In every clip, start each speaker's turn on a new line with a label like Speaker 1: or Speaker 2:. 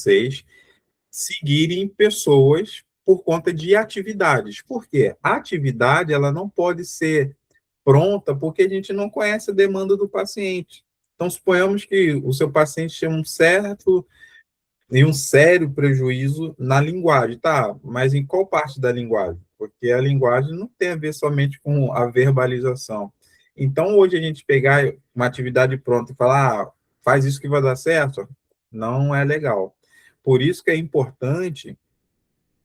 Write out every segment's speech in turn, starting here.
Speaker 1: vocês seguirem pessoas por conta de atividades. Por quê? A atividade ela não pode ser pronta porque a gente não conhece a demanda do paciente. Então, suponhamos que o seu paciente tem um certo e um sério prejuízo na linguagem, tá? Mas em qual parte da linguagem? Porque a linguagem não tem a ver somente com a verbalização. Então, hoje a gente pegar uma atividade pronta e falar, faz isso que vai dar certo, não é legal. Por isso que é importante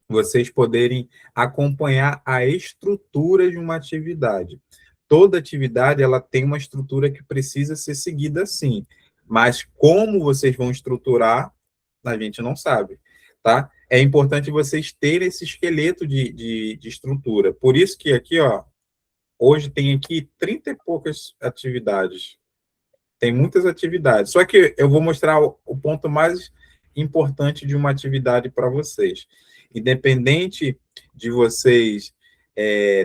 Speaker 1: vocês poderem acompanhar a estrutura de uma atividade. Toda atividade ela tem uma estrutura que precisa ser seguida sim, mas como vocês vão estruturar, a gente não sabe, tá? É importante vocês terem esse esqueleto de estrutura. Por isso que aqui, ó, hoje tem aqui 30 e poucas atividades. Tem muitas atividades. Só que eu vou mostrar o ponto mais importante de uma atividade para vocês. Independente de vocês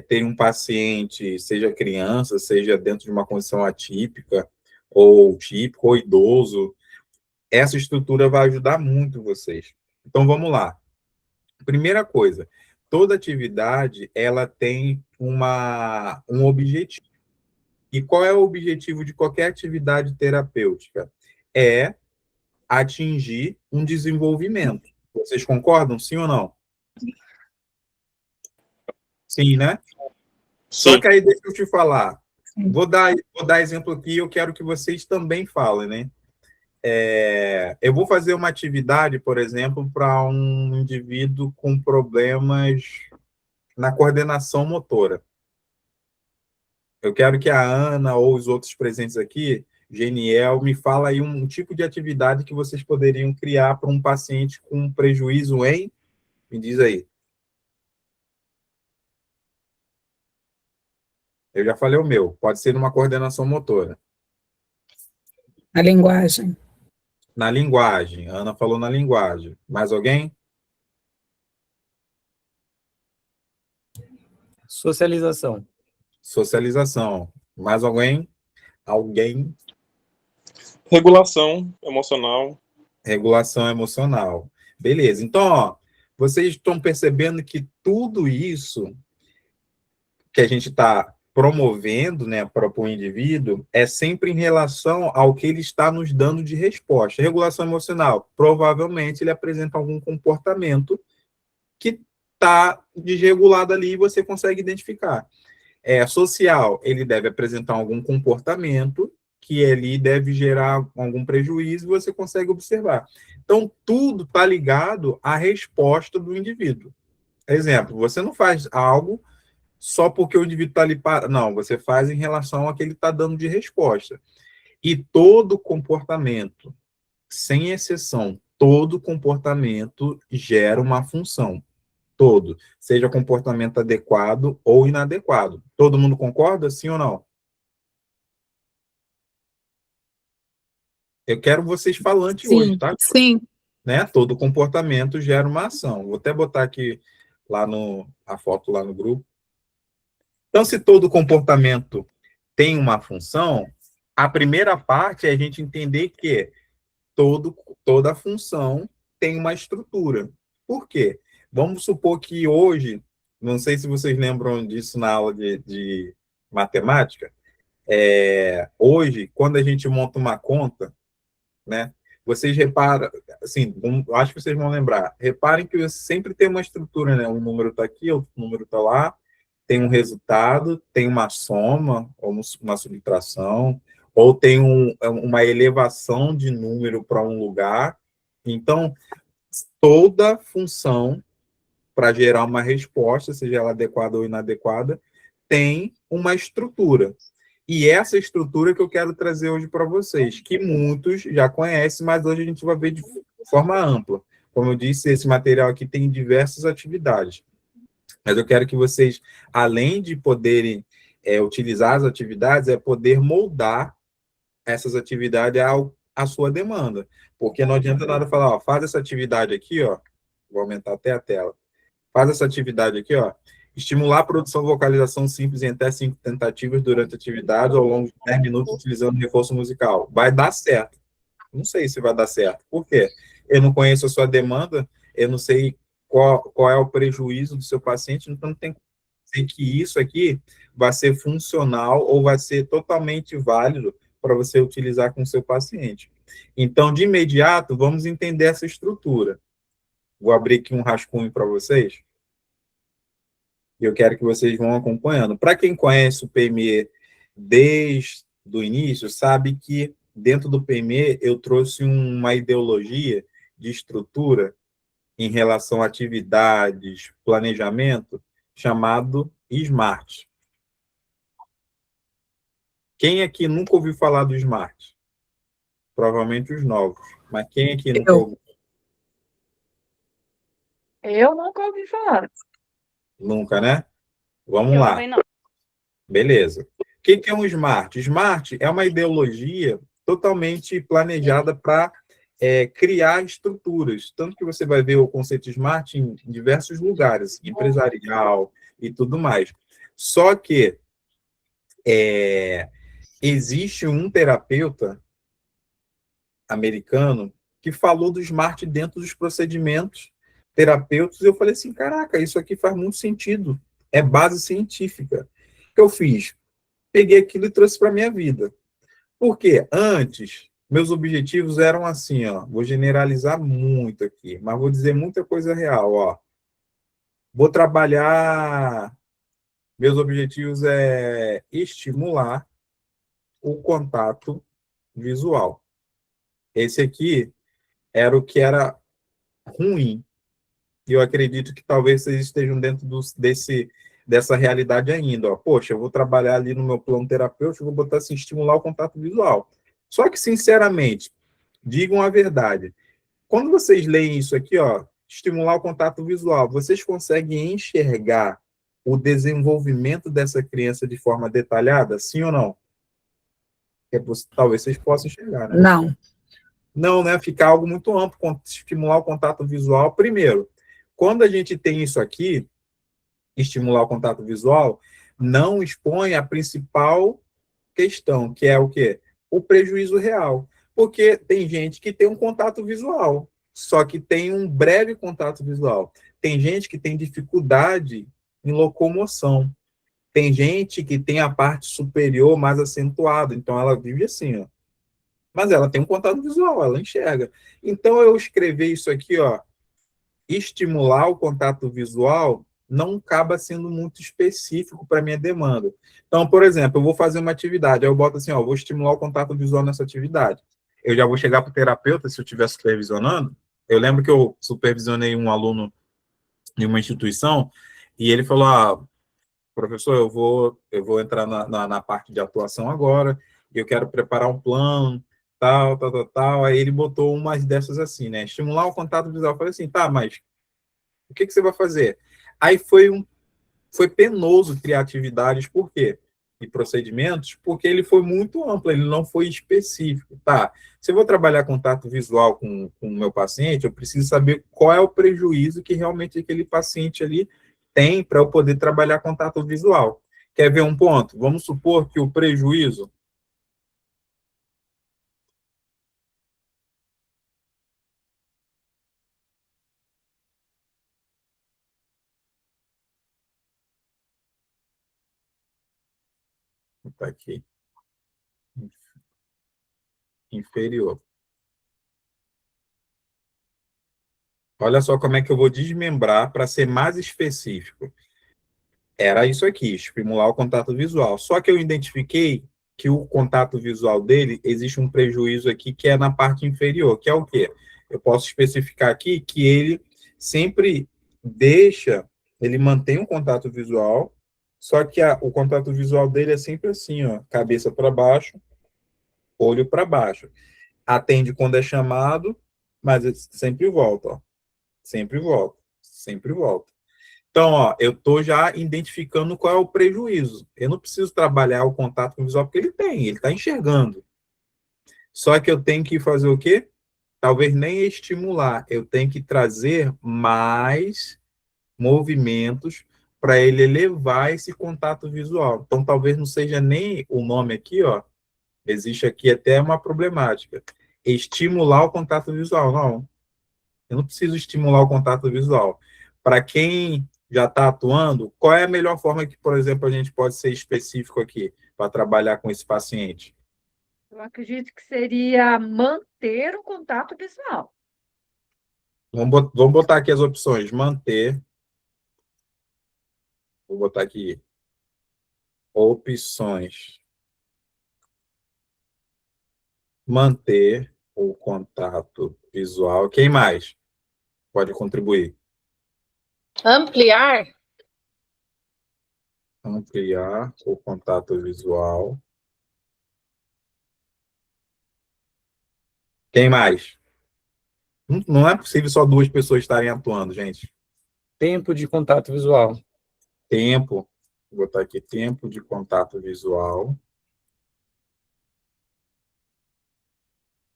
Speaker 1: terem um paciente, seja criança, seja dentro de uma condição atípica, ou típico, ou idoso, essa estrutura vai ajudar muito vocês. Então, vamos lá. Primeira coisa, toda atividade, ela tem um objetivo. E qual é o objetivo de qualquer atividade terapêutica? É atingir um desenvolvimento. Vocês concordam, sim ou não? Sim, né? Só que aí deixa eu te falar. Vou dar exemplo aqui, eu quero que vocês também falem, né? Eu vou fazer uma atividade, por exemplo, para um indivíduo com problemas na coordenação motora. Eu quero que a Ana ou os outros presentes aqui, Geniel, me fala aí um tipo de atividade que vocês poderiam criar para um paciente com prejuízo em... Me diz aí. Eu já falei o meu. Pode ser numa coordenação motora.
Speaker 2: A linguagem.
Speaker 1: Na linguagem. A Ana falou na linguagem. Mais alguém?
Speaker 3: Socialização.
Speaker 1: Socialização. Mais alguém? Alguém?
Speaker 4: Regulação emocional.
Speaker 1: Regulação emocional. Beleza. Então, ó, vocês estão percebendo que tudo isso que a gente está promovendo, né, para o indivíduo, é sempre em relação ao que ele está nos dando de resposta. Regulação emocional, provavelmente ele apresenta algum comportamento que está desregulado ali e você consegue identificar. Social, ele deve apresentar algum comportamento que ali deve gerar algum prejuízo e você consegue observar. Então, tudo está ligado à resposta do indivíduo. Exemplo, você não faz algo só porque o indivíduo está ali para... Não, você faz em relação ao que ele está dando de resposta. E todo comportamento, sem exceção, todo comportamento gera uma função. Todo. Seja comportamento adequado ou inadequado. Todo mundo concorda, sim ou não? Eu quero vocês falantes hoje, tá?
Speaker 2: Sim.
Speaker 1: Né? Todo comportamento gera uma ação. Vou até botar aqui a foto lá no grupo. Então, se todo comportamento tem uma função, a primeira parte é a gente entender que toda função tem uma estrutura. Por quê? Vamos supor que hoje, não sei se vocês lembram disso na aula de matemática, hoje, quando a gente monta uma conta, né, vocês reparam, assim, acho que vocês vão lembrar, reparem que sempre tem uma estrutura, né? Um número está aqui, outro número está lá, tem um resultado, tem uma soma, ou uma subtração, ou tem uma elevação de número para um lugar. Então, toda função, para gerar uma resposta, seja ela adequada ou inadequada, tem uma estrutura. E essa estrutura que eu quero trazer hoje para vocês, que muitos já conhecem, mas hoje a gente vai ver de forma ampla. Como eu disse, esse material aqui tem diversas atividades. Mas eu quero que vocês, além de poderem utilizar as atividades, poder moldar essas atividades à sua demanda. Porque não adianta nada falar, ó, faz essa atividade aqui, ó, vou aumentar até a tela, faz essa atividade aqui, ó, estimular a produção de vocalização simples em até 5 tentativas durante a atividade ao longo de 10 minutos utilizando reforço musical. Vai dar certo. Não sei se vai dar certo. Por quê? eu não conheço a sua demanda, eu não sei qual é o prejuízo do seu paciente, então não tem como dizer que isso aqui vai ser funcional ou vai ser totalmente válido para você utilizar com o seu paciente. Então, de imediato, vamos entender essa estrutura. Vou abrir aqui um rascunho para vocês, e eu quero que vocês vão acompanhando. Para quem conhece o PME desde o início, sabe que dentro do PME eu trouxe uma ideologia de estrutura em relação a atividades, planejamento, chamado SMART. Quem aqui nunca ouviu falar do SMART? Provavelmente os novos. Mas quem aqui nunca ouviu?
Speaker 3: Eu nunca ouvi falar.
Speaker 1: Nunca, né? Vamos
Speaker 3: Eu
Speaker 1: lá.
Speaker 3: também não.
Speaker 1: Beleza. O que é um SMART? SMART é uma ideologia totalmente planejada para criar estruturas. Tanto que você vai ver o conceito SMART em diversos lugares, empresarial e tudo mais. Só que existe um terapeuta americano que falou do SMART dentro dos procedimentos terapêuticos, e eu falei assim, caraca, isso aqui faz muito sentido, é base científica. O que eu fiz? Peguei aquilo e trouxe para a minha vida. Porque antes, meus objetivos eram assim, ó, vou generalizar muito aqui, mas vou dizer muita coisa real, ó. Vou trabalhar, meus objetivos é estimular o contato visual. Esse aqui era o que era ruim. E eu acredito que talvez vocês estejam dentro dessa realidade ainda. Ó. Poxa, eu vou trabalhar ali no meu plano terapêutico, vou botar assim, estimular o contato visual. Só que, sinceramente, digam a verdade. Quando vocês leem isso aqui, ó, estimular o contato visual, vocês conseguem enxergar o desenvolvimento dessa criança de forma detalhada, sim ou não? Talvez vocês possam enxergar, né?
Speaker 2: Não.
Speaker 1: Não, né? Ficar algo muito amplo, estimular o contato visual. Primeiro, quando a gente tem isso aqui, estimular o contato visual, não expõe a principal questão, que é o quê? O prejuízo real. Porque tem gente que tem um contato visual, só que tem um breve contato visual. Tem gente que tem dificuldade em locomoção. Tem gente que tem a parte superior mais acentuada, então ela vive assim, ó. Mas ela tem um contato visual, ela enxerga. Então eu escrevi isso aqui, ó, estimular o contato visual não acaba sendo muito específico para a minha demanda. Então, por exemplo, eu vou fazer uma atividade, aí eu boto assim, ó, vou estimular o contato visual nessa atividade. Eu já vou chegar para o terapeuta, se eu estiver supervisionando. Eu lembro que eu supervisionei um aluno em uma instituição, e ele falou, professor, eu vou entrar na parte de atuação agora, e eu quero preparar um plano, tal, tal, tal, tal. Aí ele botou umas dessas assim, né? Estimular o contato visual. Eu falei assim, tá, mas o que você vai fazer? Aí foi penoso criar atividades, por quê? E procedimentos, porque ele foi muito amplo, ele não foi específico. Tá, se eu vou trabalhar contato visual com o meu paciente, eu preciso saber qual é o prejuízo que realmente aquele paciente ali tem para eu poder trabalhar contato visual. Quer ver um ponto? Vamos supor que o prejuízo... Está aqui. Inferior. Olha só como é que eu vou desmembrar para ser mais específico. Era isso aqui, estimular o contato visual. Só que eu identifiquei que o contato visual dele, existe um prejuízo aqui que é na parte inferior, que é o quê? Eu posso especificar aqui que ele sempre ele mantém um contato visual, só que o contato visual dele é sempre assim, ó, cabeça para baixo, olho para baixo. Atende quando é chamado, mas sempre volta, ó. Sempre volta, sempre volta. Então, ó, eu estou já identificando qual é o prejuízo. Eu não preciso trabalhar o contato com o visual, porque ele está enxergando. Só que eu tenho que fazer o quê? Talvez nem estimular, eu tenho que trazer mais movimentos para ele elevar esse contato visual. Então, talvez não seja nem o nome aqui, ó, existe aqui até uma problemática. Estimular o contato visual, não. Eu não preciso estimular o contato visual. Para quem já está atuando, qual é a melhor forma que, por exemplo, a gente pode ser específico aqui para trabalhar com esse paciente?
Speaker 3: Eu acredito que seria manter o contato visual.
Speaker 1: Vamos botar aqui as opções. Manter. Vou botar aqui. Opções. Manter o contato visual. Quem mais pode contribuir?
Speaker 4: Ampliar.
Speaker 1: Ampliar o contato visual. Quem mais? Não é possível só duas pessoas estarem atuando, gente.
Speaker 5: Tempo de contato visual.
Speaker 1: Tempo. Vou botar aqui tempo de contato visual.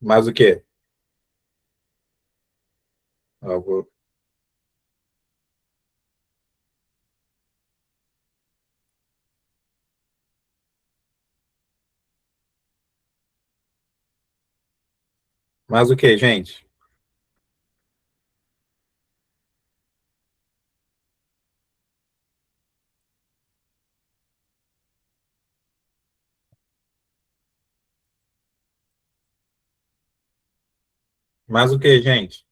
Speaker 1: Mais o quê? Eu vou... Mais o quê, gente? Mais o quê, gente?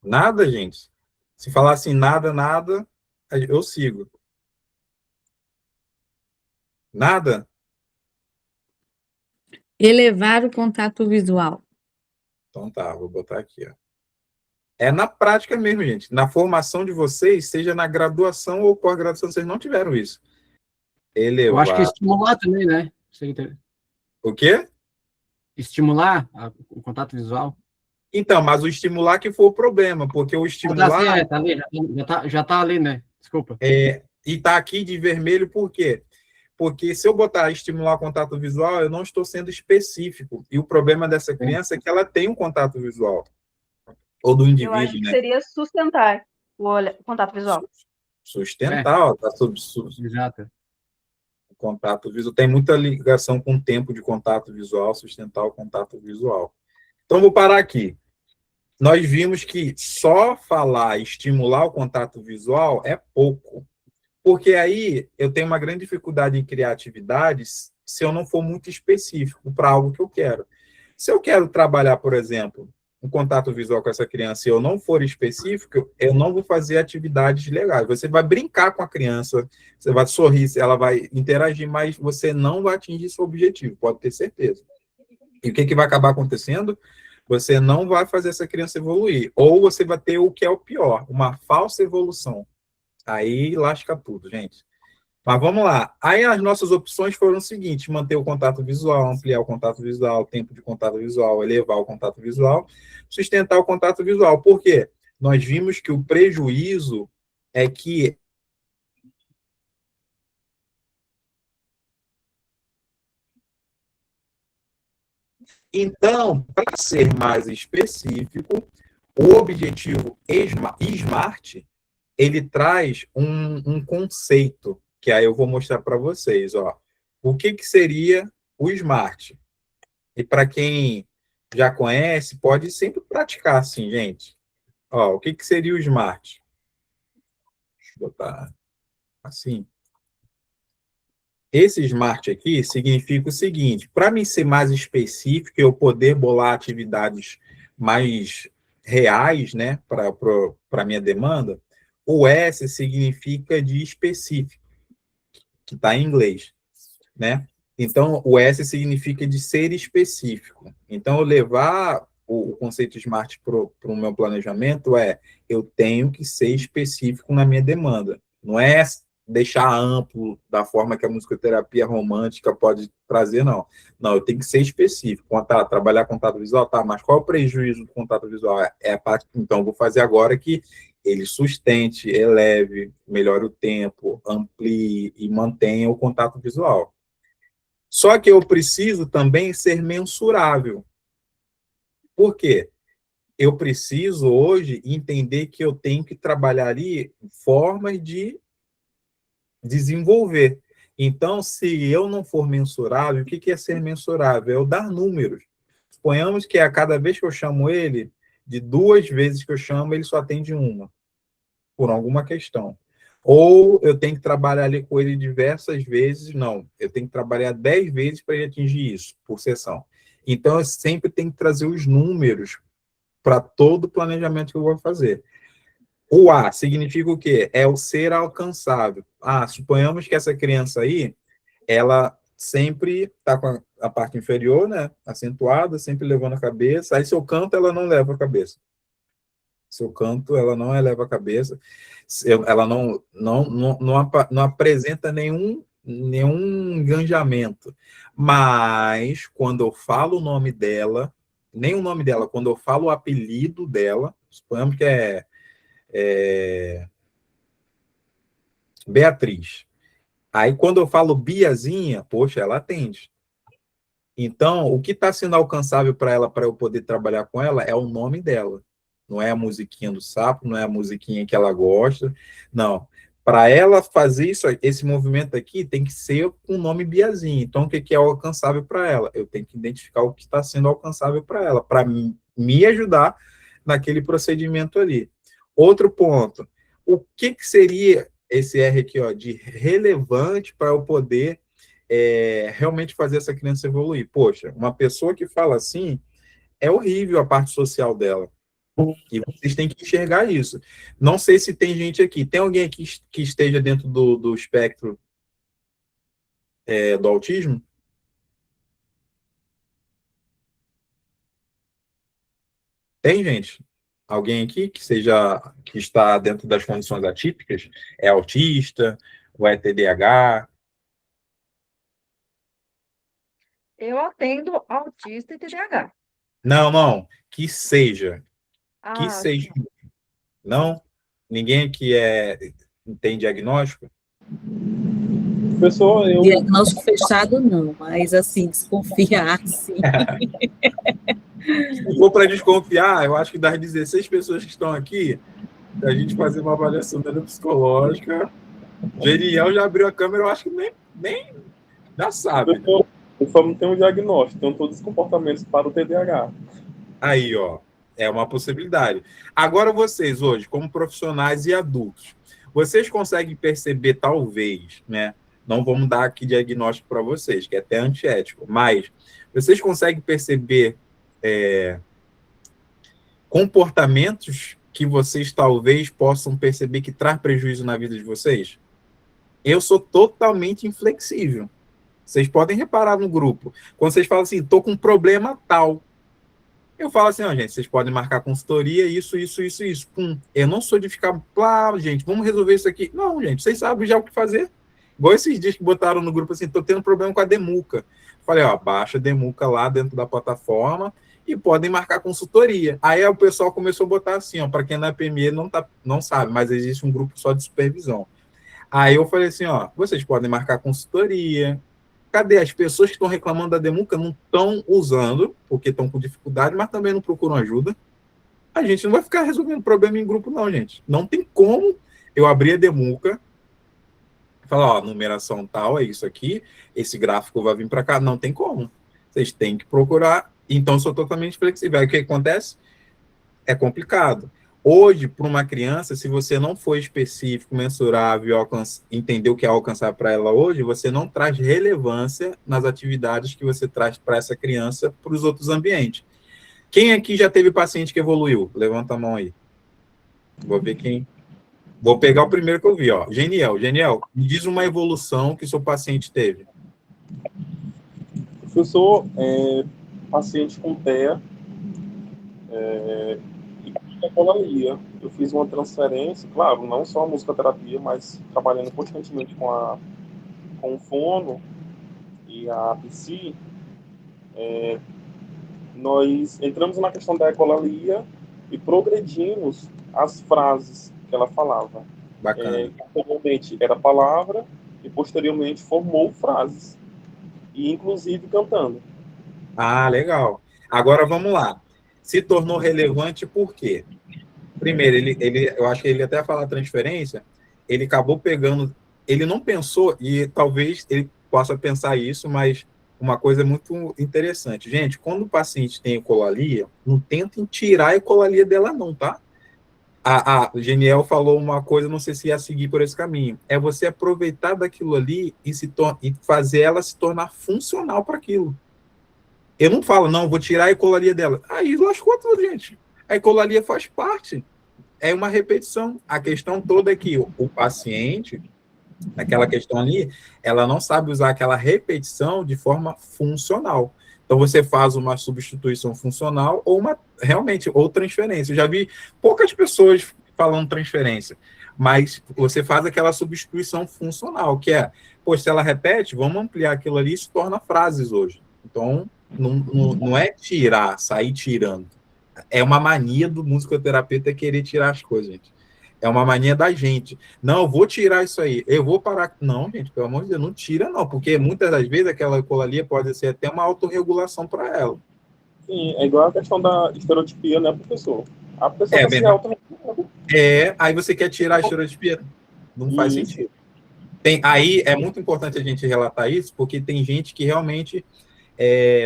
Speaker 1: Nada, gente. Se falar assim, nada, nada, eu sigo. Nada?
Speaker 6: Elevar o contato visual.
Speaker 1: Então tá, vou botar aqui, ó. É na prática mesmo, gente. Na formação de vocês, seja na graduação ou pós-graduação, vocês não tiveram isso.
Speaker 7: Eu acho que
Speaker 1: Elevar.
Speaker 7: estimular também, né?
Speaker 1: O quê?
Speaker 7: Estimular o contato visual.
Speaker 1: Então, mas o estimular que foi o problema, porque o estimular...
Speaker 7: Tá ali, já tá ali, né? Desculpa.
Speaker 1: E tá aqui de vermelho por quê? Porque se eu botar estimular contato visual, eu não estou sendo específico. E o problema dessa criança é que ela tem um contato visual. Ou do indivíduo,
Speaker 8: Eu acho que
Speaker 1: né?
Speaker 8: seria sustentar o contato visual.
Speaker 1: Sustentar, ó, tá sob
Speaker 7: Exato.
Speaker 1: contato visual. Tem muita ligação com o tempo de contato visual, sustentar o contato visual. Então, vou parar aqui. Nós vimos que só falar, estimular o contato visual é pouco. Porque aí eu tenho uma grande dificuldade em criar atividades se eu não for muito específico para algo que eu quero. Se eu quero trabalhar, por exemplo, um contato visual com essa criança e eu não for específico, eu não vou fazer atividades legais. Você vai brincar com a criança, você vai sorrir, ela vai interagir, mas você não vai atingir seu objetivo, pode ter certeza. E o que vai acabar acontecendo? Você não vai fazer essa criança evoluir. Ou você vai ter o que é o pior, uma falsa evolução. Aí lasca tudo, gente. Mas vamos lá. Aí as nossas opções foram o seguinte: manter o contato visual, ampliar o contato visual, tempo de contato visual, elevar o contato visual, sustentar o contato visual. Por quê? Nós vimos que o prejuízo é que então, para ser mais específico, o objetivo SMART, ele traz um conceito, que aí eu vou mostrar para vocês, ó. O que seria o SMART? E para quem já conhece, pode sempre praticar assim, gente. Ó, o que seria o SMART? Deixa eu botar assim. Esse SMART aqui significa o seguinte: para mim ser mais específico, eu poder bolar atividades mais reais, né, para a minha demanda, o S significa de específico, que está em inglês, né? Então, o S significa de ser específico. Então, eu levar o conceito SMART para o meu planejamento eu tenho que ser específico na minha demanda. Não é deixar amplo da forma que a musicoterapia romântica pode trazer, não. Não, eu tenho que ser específico. Trabalhar contato visual, tá, mas qual é o prejuízo do contato visual? Então, vou fazer agora que ele sustente, eleve, melhore o tempo, amplie e mantenha o contato visual. Só que eu preciso também ser mensurável. Por quê? Eu preciso hoje entender que eu tenho que trabalhar ali formas de desenvolver. Então, se eu não for mensurável, o que é ser mensurável? É eu dar números. Suponhamos que a cada vez que eu chamo ele, de 2 vezes que eu chamo, ele só atende uma, por alguma questão. Ou eu tenho que trabalhar ali com ele diversas vezes, não. Eu tenho que trabalhar 10 vezes para ele atingir isso, por sessão. Então, eu sempre tenho que trazer os números para todo o planejamento que eu vou fazer. O A significa o quê? É o ser alcançável. Suponhamos que essa criança aí, ela sempre está com a parte inferior, né, acentuada, sempre levando a cabeça. Aí, se eu canto, ela não leva a cabeça. Se eu canto, ela não eleva a cabeça. Ela não apresenta nenhum engajamento. Mas, quando eu falo o nome dela, nem o nome dela, quando eu falo o apelido dela, suponhamos que é Beatriz. Aí, quando eu falo Biazinha, poxa, ela atende. Então, o que está sendo alcançável para ela, para eu poder trabalhar com ela, é o nome dela. Não é a musiquinha do sapo, não é a musiquinha que ela gosta. Não. Para ela fazer isso, esse movimento aqui tem que ser com o nome Biazinha. Então, o que é alcançável para ela? Eu tenho que identificar o que está sendo alcançável para ela, para me ajudar naquele procedimento ali. Outro ponto. O que seria esse R aqui, ó, de relevante para eu poder realmente fazer essa criança evoluir? Poxa, uma pessoa que fala assim, é horrível a parte social dela. E vocês têm que enxergar isso. Não sei se tem gente aqui. Tem alguém aqui que esteja dentro do espectro do autismo? Tem, gente? Alguém aqui que está dentro das condições atípicas? É autista? Ou é TDAH?
Speaker 3: Eu atendo autista e TDAH.
Speaker 1: Não. Que seja. Que
Speaker 3: Ah,
Speaker 1: seja. Não? Ninguém aqui tem diagnóstico?
Speaker 4: Professor, eu
Speaker 6: Diagnóstico fechado, não, mas assim, desconfiar, sim.
Speaker 1: Se for para desconfiar, eu acho que das 16 pessoas que estão aqui, a gente fazer uma avaliação neuropsicológica. Geniel já abriu a câmera, eu acho que nem já sabe.
Speaker 4: eu só não tenho diagnóstico, tenho todos os comportamentos para o TDAH.
Speaker 1: Aí, ó, é uma possibilidade. Agora vocês, hoje, como profissionais e adultos, vocês conseguem perceber, talvez, né? Não vamos dar aqui diagnóstico para vocês, que é até antiético, mas vocês conseguem perceber comportamentos que vocês talvez possam perceber que traz prejuízo na vida de vocês? Eu sou totalmente inflexível. Vocês podem reparar no grupo. Quando vocês falam assim, estou com um problema tal. Eu falo assim, ó, gente, vocês podem marcar consultoria, isso. Pum. Eu não sou de ficar, gente, vamos resolver isso aqui. Não, gente, vocês sabem já o que fazer. Igual esses dias que botaram no grupo assim, estou tendo problema com a Demuca. Falei, ó, baixa a Demuca lá dentro da plataforma e podem marcar consultoria. Aí o pessoal começou a botar assim, ó, para quem não é PME não sabe, mas existe um grupo só de supervisão. Aí eu falei assim, ó, vocês podem marcar consultoria. Cadê? As pessoas que estão reclamando da Demuca não estão usando, porque estão com dificuldade, mas também não procuram ajuda. A gente não vai ficar resolvendo problema em grupo, não, gente. Não tem como eu abrir a Demuca, falar, ó, numeração tal, é isso aqui, esse gráfico vai vir para cá. Não tem como. Vocês têm que procurar. Então, eu sou totalmente flexível. Aí, o que acontece? É complicado. Hoje, para uma criança, se você não for específico, mensurável, entender o que é alcançar para ela hoje, você não traz relevância nas atividades que você traz para essa criança para os outros ambientes. Quem aqui já teve paciente que evoluiu? Levanta a mão aí. Vou ver quem. Vou pegar o primeiro que eu vi, ó. Geniel, me diz uma evolução que seu paciente teve.
Speaker 4: Professor, paciente com TEA e ecolalia. Eu fiz uma transferência, claro, não só a musicoterapia, mas trabalhando constantemente com o fono e a psi. Nós entramos na questão da ecolalia e progredimos as frases que ela falava.
Speaker 1: Bacana.
Speaker 4: Anteriormente era palavra e posteriormente formou frases. E inclusive cantando.
Speaker 1: Ah, legal. Agora vamos lá. Se tornou relevante por quê? Primeiro, eu acho que ele até falar transferência, ele acabou pegando ele não pensou, e talvez ele possa pensar isso, mas uma coisa muito interessante. Gente, quando o paciente tem ecolalia, não tentem tirar a ecolalia dela não, tá? A Geniel falou uma coisa, não sei se ia seguir por esse caminho, é você aproveitar daquilo ali e fazer ela se tornar funcional para aquilo. Eu não falo, não, vou tirar a ecolalia dela. Aí lascou tudo, gente. A ecolalia faz parte. É uma repetição. A questão toda é que o paciente, naquela questão ali, ela não sabe usar aquela repetição de forma funcional. Então, você faz uma substituição funcional ou ou transferência. Eu já vi poucas pessoas falando transferência, mas você faz aquela substituição funcional, que é, se ela repete, vamos ampliar aquilo ali e se torna frases hoje. Então, não é sair tirando. É uma mania do musicoterapeuta querer tirar as coisas, gente. É uma mania da gente. Não, eu vou tirar isso aí. Eu vou parar. Não, gente, pelo amor de Deus, não tira, não. Porque muitas das vezes aquela ecolalia pode ser até uma autorregulação para ela.
Speaker 4: Sim, é igual a questão da estereotipia, né, professor? A pessoa
Speaker 1: É,
Speaker 4: se autorregula.
Speaker 1: aí você quer tirar a estereotipia. Não faz sentido. Aí é muito importante a gente relatar isso, porque tem gente que realmente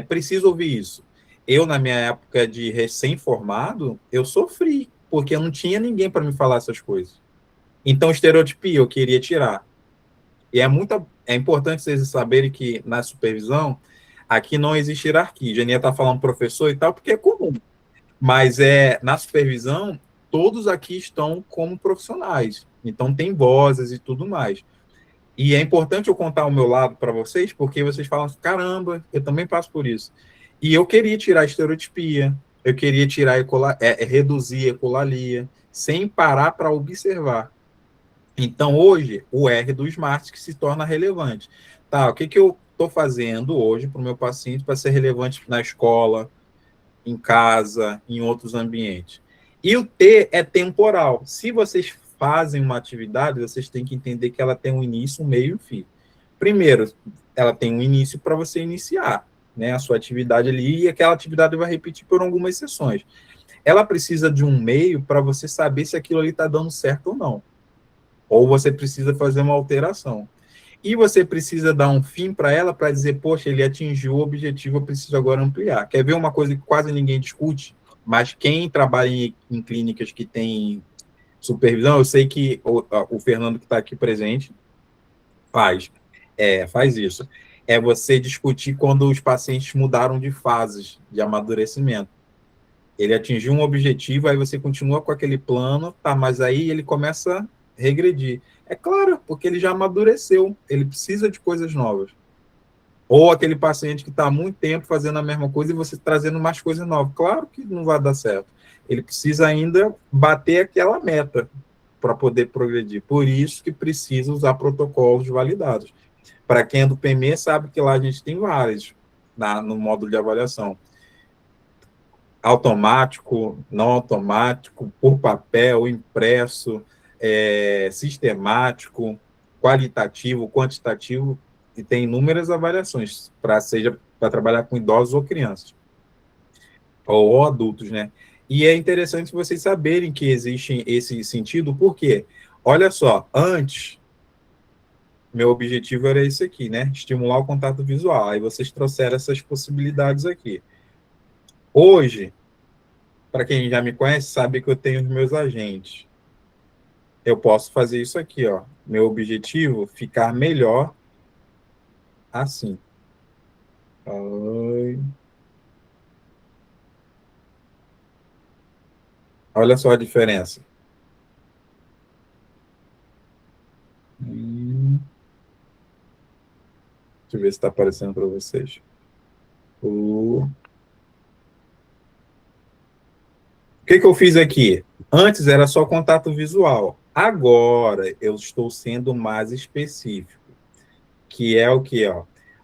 Speaker 1: precisa ouvir isso. Eu, na minha época de recém-formado, eu sofri, porque eu não tinha ninguém para me falar essas coisas. Então, estereotipia eu queria tirar. E é importante vocês saberem que, na supervisão, aqui não existe hierarquia. A Genia está falando professor e tal, porque é comum. Mas na supervisão, todos aqui estão como profissionais. Então, tem vozes e tudo mais. E é importante eu contar o meu lado para vocês, porque vocês falam assim, caramba, eu também passo por isso. E eu queria tirar a estereotipia, eu queria tirar reduzir a ecolalia, sem parar para observar. Então, hoje, o R do SMART que se torna relevante. Tá, o que eu estou fazendo hoje para o meu paciente para ser relevante na escola, em casa, em outros ambientes? E o T é temporal. Se vocês fazem uma atividade, vocês têm que entender que ela tem um início, um meio e um fim. Primeiro, ela tem um início para você iniciar, né, a sua atividade ali, e aquela atividade vai repetir por algumas sessões. Ela precisa de um meio para você saber se aquilo ali está dando certo ou não. Ou você precisa fazer uma alteração. E você precisa dar um fim para ela, para dizer, poxa, ele atingiu o objetivo, eu preciso agora ampliar. Quer ver uma coisa que quase ninguém discute? Mas quem trabalha em clínicas que tem supervisão, eu sei que o Fernando que está aqui presente faz isso. É você discutir quando os pacientes mudaram de fases de amadurecimento. Ele atingiu um objetivo, aí você continua com aquele plano, tá, mas aí ele começa a regredir. É claro, porque ele já amadureceu, ele precisa de coisas novas. Ou aquele paciente que está há muito tempo fazendo a mesma coisa e você trazendo mais coisas novas. Claro que não vai dar certo. Ele precisa ainda bater aquela meta para poder progredir. Por isso que precisa usar protocolos validados. Para quem é do PME, sabe que lá a gente tem vários no módulo de avaliação. Automático, não automático, por papel, impresso, sistemático, qualitativo, quantitativo, e tem inúmeras avaliações, seja para trabalhar com idosos ou crianças, ou adultos, né? E é interessante vocês saberem que existe esse sentido, porque, olha só, antes, meu objetivo era esse aqui, né? Estimular o contato visual. Aí vocês trouxeram essas possibilidades aqui. Hoje, para quem já me conhece, sabe que eu tenho os meus agentes. Eu posso fazer isso aqui, ó. Meu objetivo, ficar melhor assim. Olha só a diferença. Deixa eu ver se está aparecendo para vocês. O que eu fiz aqui? Antes era só contato visual. Agora eu estou sendo mais específico. Que é o que?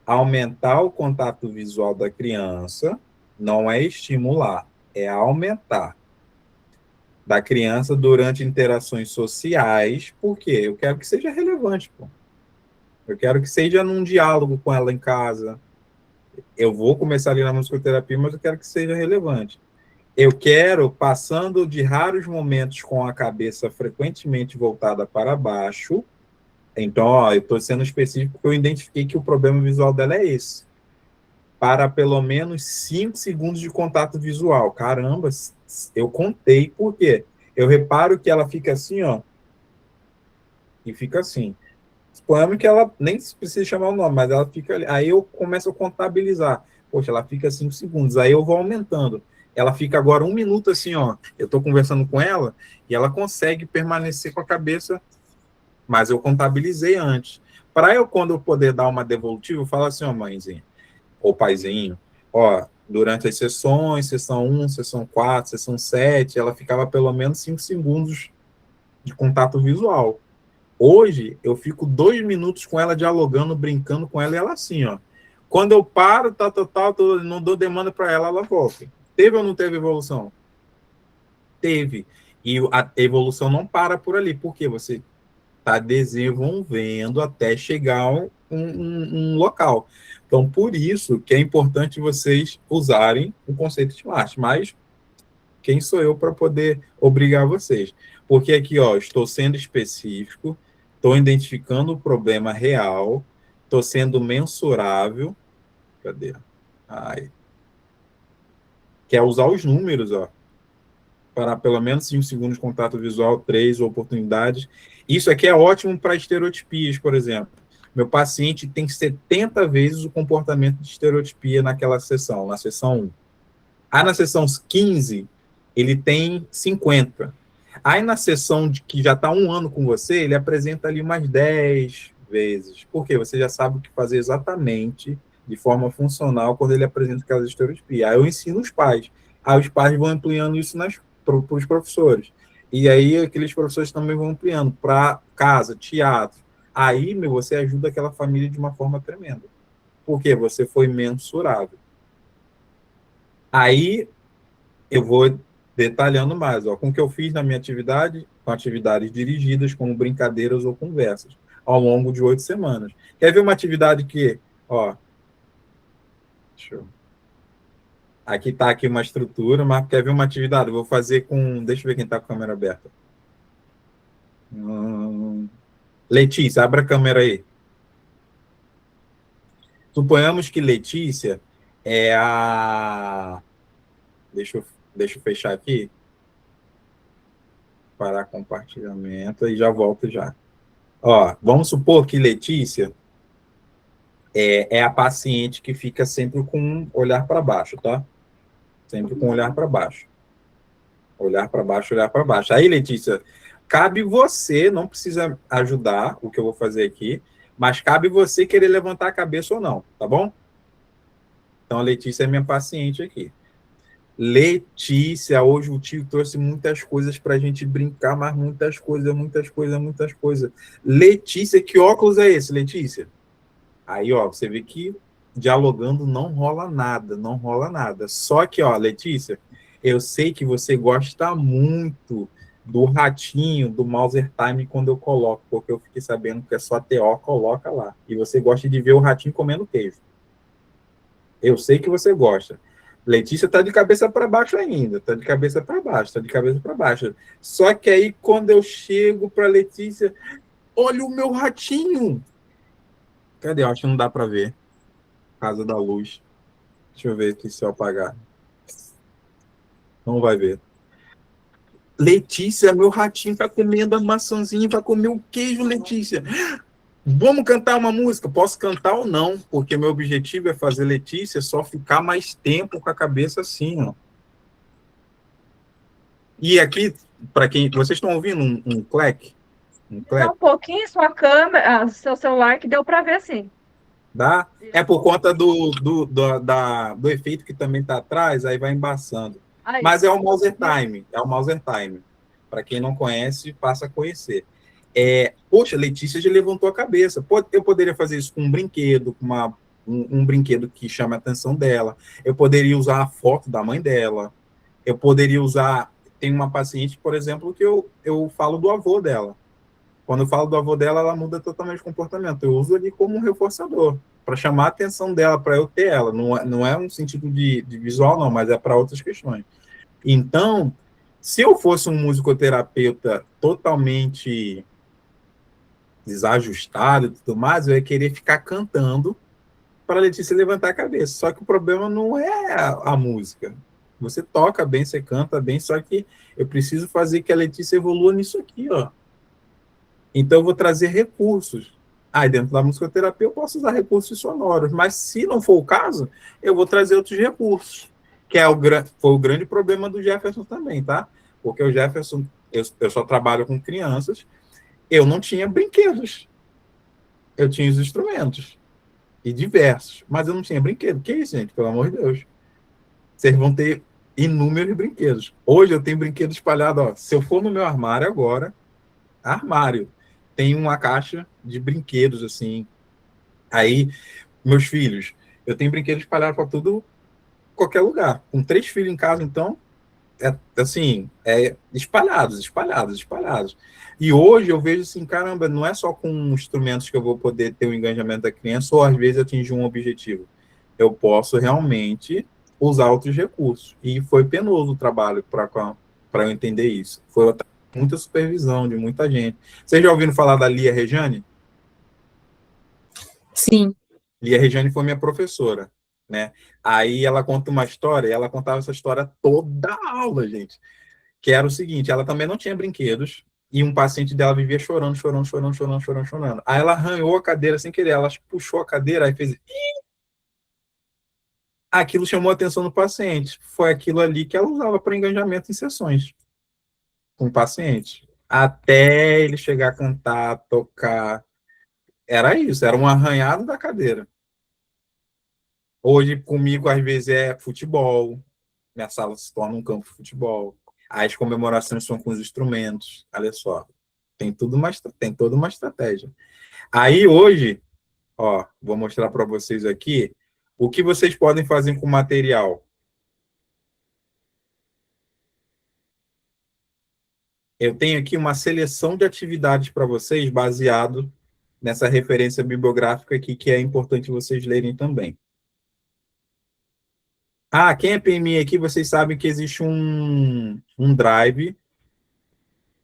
Speaker 1: Aumentar o contato visual da criança, não é estimular, é aumentar. Da criança durante interações sociais, porque eu quero que seja relevante, pô. Eu quero que seja num diálogo com ela em casa. Eu vou começar ali na musicoterapia, mas eu quero que seja relevante. Eu quero, passando de raros momentos com a cabeça frequentemente voltada para baixo, Então, ó, eu estou sendo específico porque eu identifiquei que o problema visual dela é esse. Para pelo menos 5 segundos de contato visual. Caramba, eu contei. Por quê? Eu reparo que ela fica assim, ó, e fica assim. Suponhamos que ela nem precisa chamar o nome, mas ela fica ali. Aí eu começo a contabilizar. Poxa, ela fica 5 segundos. Aí eu vou aumentando. Ela fica agora 1 minuto assim, ó. Eu estou conversando com ela e ela consegue permanecer com a cabeça, mas eu contabilizei antes. Para eu, quando eu poder dar uma devolutiva, eu falo assim, ó, mãezinha, ou paizinho, ó, durante as sessões, sessão 1, sessão 4, sessão 7, ela ficava pelo menos 5 segundos de contato visual. Hoje, eu fico 2 minutos com ela dialogando, brincando com ela, e ela assim, ó. Quando eu paro, não dou demanda para ela, ela volta. Teve ou não teve evolução? Teve. E a evolução não para por ali. Por quê? Você está desenvolvendo até chegar a um local. Então, por isso que é importante vocês usarem o conceito de SMART. Mas quem sou eu para poder obrigar vocês? Porque aqui, ó, estou sendo específico, estou identificando o problema real, estou sendo mensurável. Cadê? Ai. Quer usar os números, ó. Para pelo menos 5 segundos de contato visual, 3 oportunidades. Isso aqui é ótimo para estereotipias, por exemplo. Meu paciente tem 70 vezes o comportamento de estereotipia naquela sessão, na sessão 1. Aí na sessão 15, ele tem 50. Aí na sessão de que já está 1 ano com você, ele apresenta ali umas 10 vezes. Por quê? Você já sabe o que fazer exatamente, de forma funcional, quando ele apresenta aquelas estereotipias. Aí eu ensino os pais. Aí os pais vão ampliando isso para os professores. E aí aqueles professores também vão ampliando para casa, teatro. Aí, você ajuda aquela família de uma forma tremenda. Porque você foi mensurável. Aí eu vou detalhando mais, ó, com o que eu fiz na minha atividade, com atividades dirigidas, como brincadeiras ou conversas, ao longo de 8 semanas. Quer ver uma atividade que, ó, aqui está aqui uma estrutura, mas quer ver uma atividade? Eu vou fazer com, deixa eu ver quem está com a câmera aberta. Letícia, abre a câmera aí. Suponhamos que Letícia é a... Deixa eu fechar aqui. Parar compartilhamento e já volto já. Ó, vamos supor que Letícia é a paciente que fica sempre com um olhar para baixo, tá? Sempre com um olhar para baixo. Olhar para baixo, olhar para baixo. Aí, Letícia, cabe você, não precisa ajudar o que eu vou fazer aqui, mas cabe você querer levantar a cabeça ou não, tá bom? Então, a Letícia é minha paciente aqui. Letícia, hoje o tio trouxe muitas coisas para a gente brincar, mas muitas coisas. Letícia, que óculos é esse, Letícia? Aí, ó, você vê que dialogando não rola nada. Só que, ó, Letícia, eu sei que você gosta muito do ratinho, do Mauser Time, quando eu coloco, porque eu fiquei sabendo que é só TO, coloca lá. E você gosta de ver o ratinho comendo queijo. Eu sei que você gosta. Letícia está de cabeça para baixo ainda, está de cabeça para baixo. Só que aí, quando eu chego para Letícia, olha o meu ratinho. Cadê? Eu acho que não dá para ver. Casa da luz. Deixa eu ver aqui se eu apagar. Não vai ver. Letícia, meu ratinho está comendo a maçãzinha, vai comer o queijo, Letícia. Vamos cantar uma música? Posso cantar ou não, porque meu objetivo é fazer Letícia só ficar mais tempo com a cabeça assim, ó. E aqui, para quem... Vocês estão ouvindo um clack?
Speaker 3: Dá um pouquinho sua câmera, seu celular, que deu para ver, sim.
Speaker 1: Dá? É por conta do efeito que também está atrás, aí vai embaçando.
Speaker 3: Aí.
Speaker 1: Mas é o Mauser Time, Para quem não conhece, passa a conhecer. Poxa, Letícia já levantou a cabeça. Eu poderia fazer isso com um brinquedo, com um brinquedo que chama a atenção dela. Eu poderia usar a foto da mãe dela. Eu poderia usar... Tem uma paciente, por exemplo, que eu falo do avô dela. Quando eu falo do avô dela, ela muda totalmente o comportamento. Eu uso ali como um reforçador, para chamar a atenção dela, para eu ter ela. Não é um sentido de visual, não, mas é para outras questões. Então, se eu fosse um musicoterapeuta totalmente desajustado e tudo mais, eu ia querer ficar cantando para a Letícia levantar a cabeça. Só que o problema não é a música. Você toca bem, você canta bem, só que eu preciso fazer que a Letícia evolua nisso aqui, ó. Então eu vou trazer recursos. Aí dentro da musicoterapia eu posso usar recursos sonoros, mas se não for o caso, eu vou trazer outros recursos, que foi o grande problema do Jefferson também, tá? Porque o Jefferson, eu só trabalho com crianças, eu não tinha brinquedos. Eu tinha os instrumentos, e diversos, mas eu não tinha brinquedo. Que isso, gente? Pelo amor de Deus. Vocês vão ter inúmeros brinquedos. Hoje eu tenho brinquedo espalhado, ó. Se eu for no meu armário agora, armário, tem uma caixa de brinquedos, assim. Aí, meus filhos, eu tenho brinquedos espalhados para tudo, qualquer lugar. Com 3 filhos em casa, então, espalhados. E hoje eu vejo assim, caramba, não é só com instrumentos que eu vou poder ter o engajamento da criança ou às vezes atingir um objetivo. Eu posso realmente usar outros recursos. E foi penoso o trabalho para eu entender isso. Foi muita supervisão de muita gente. Vocês já ouviram falar da Lia Rejane?
Speaker 6: Sim.
Speaker 1: Lia Rejane foi minha professora, né? Aí ela conta uma história, e ela contava essa história toda a aula, gente. Que era o seguinte, ela também não tinha brinquedos, e um paciente dela vivia chorando. Aí ela arranhou a cadeira sem querer, ela puxou a cadeira, aí fez... Aquilo chamou a atenção do paciente. Foi aquilo ali que ela usava para engajamento em sessões com o paciente. Até ele chegar a cantar, tocar. Era isso, era um arranhado da cadeira. Hoje, comigo, às vezes, é futebol. Minha sala se torna um campo de futebol. As comemorações são com os instrumentos. Olha só. Tem toda uma estratégia. Aí, hoje, ó, vou mostrar para vocês aqui o que vocês podem fazer com o material. Eu tenho aqui uma seleção de atividades para vocês, baseado nessa referência bibliográfica aqui, que é importante vocês lerem também. Ah, quem é PMI aqui, vocês sabem que existe um drive.